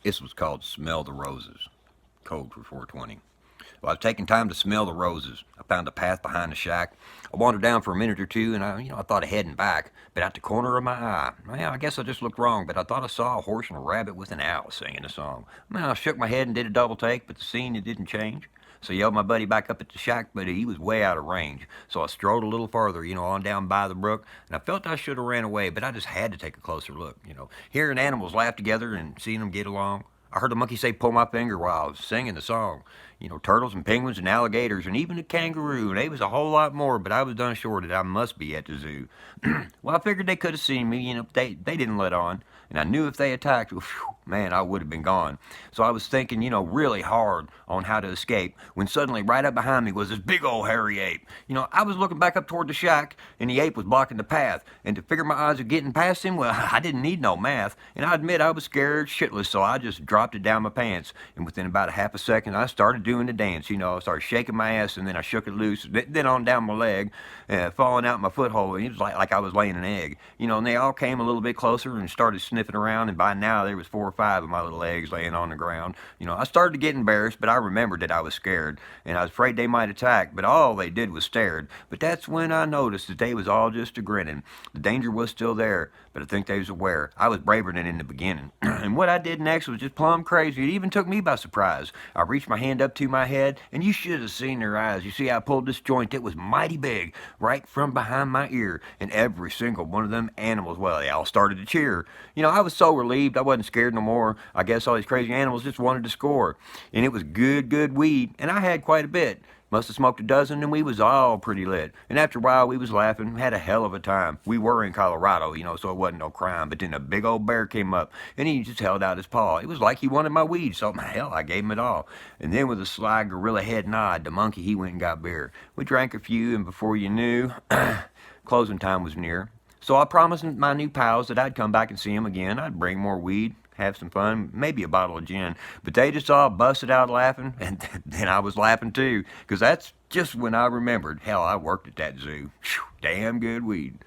This was called Smell the Roses, code for 420. Well, I was taking time to smell the roses. I found a path behind the shack. I wandered down for a minute or two, and I thought of heading back, but at the corner of my eye, well, I guess I just looked wrong, but I thought I saw a horse and a rabbit with an owl singing a song. Well, I shook my head and did a double take, but the scene, it didn't change. So I yelled my buddy back up at the shack, but he was way out of range. So I strode a little farther, on down by the brook, and I felt I should have ran away, but I just had to take a closer look. Hearing animals laugh together and seeing them get along. I heard a monkey say, "Pull my finger," while I was singing the song. Turtles and penguins and alligators and even a kangaroo, and they was a whole lot more, but I was done sure that I must be at the zoo. Well, I figured they could have seen me, they didn't let on, and I knew if they attacked, whew, man, I would have been gone. So I was thinking, really hard on how to escape, when suddenly right up behind me was this big old hairy ape. I was looking back up toward the shack, and the ape was blocking the path, and to figure my odds of getting past him, well, I didn't need no math, and I admit I was scared shitless, so I just dropped it down my pants, and within about a half a second, I started doing the dance. I started shaking my ass, and then I shook it loose, then on down my leg, falling out my foothole, and it was like I was laying an egg. And they all came a little bit closer and started sniffing around, and by now there was 4 or 5 of my little eggs laying on the ground. I started to get embarrassed, but I remembered that I was scared, and I was afraid they might attack, but all they did was stared. But that's when I noticed that they was all just a grinning. The danger was still there, but I think they was aware. I was braver than in the beginning. And what I did next was just plumb crazy. It even took me by surprise. I reached my hand up to my head, and you should have seen their eyes. You see, I pulled this joint that was mighty big, right from behind my ear, and every single one of them animals, well, they all started to cheer. I was so relieved I wasn't scared no more. I guess all these crazy animals just wanted to score. And it was good weed, and I had quite a bit. Must have smoked a dozen, and we was all pretty lit. And after a while, we was laughing, had a hell of a time. We were in Colorado, so it wasn't no crime. But then a big old bear came up, and he just held out his paw. It was like he wanted my weed, so hell, I gave him it all. And then with a sly gorilla head nod, the monkey, he went and got beer. We drank a few, and before you knew, closing time was near. So I promised my new pals that I'd come back and see them again. I'd bring more weed, have some fun, maybe a bottle of gin. But they just all busted out laughing, and then I was laughing too, because that's just when I remembered, hell, I worked at that zoo. Whew, damn good weed.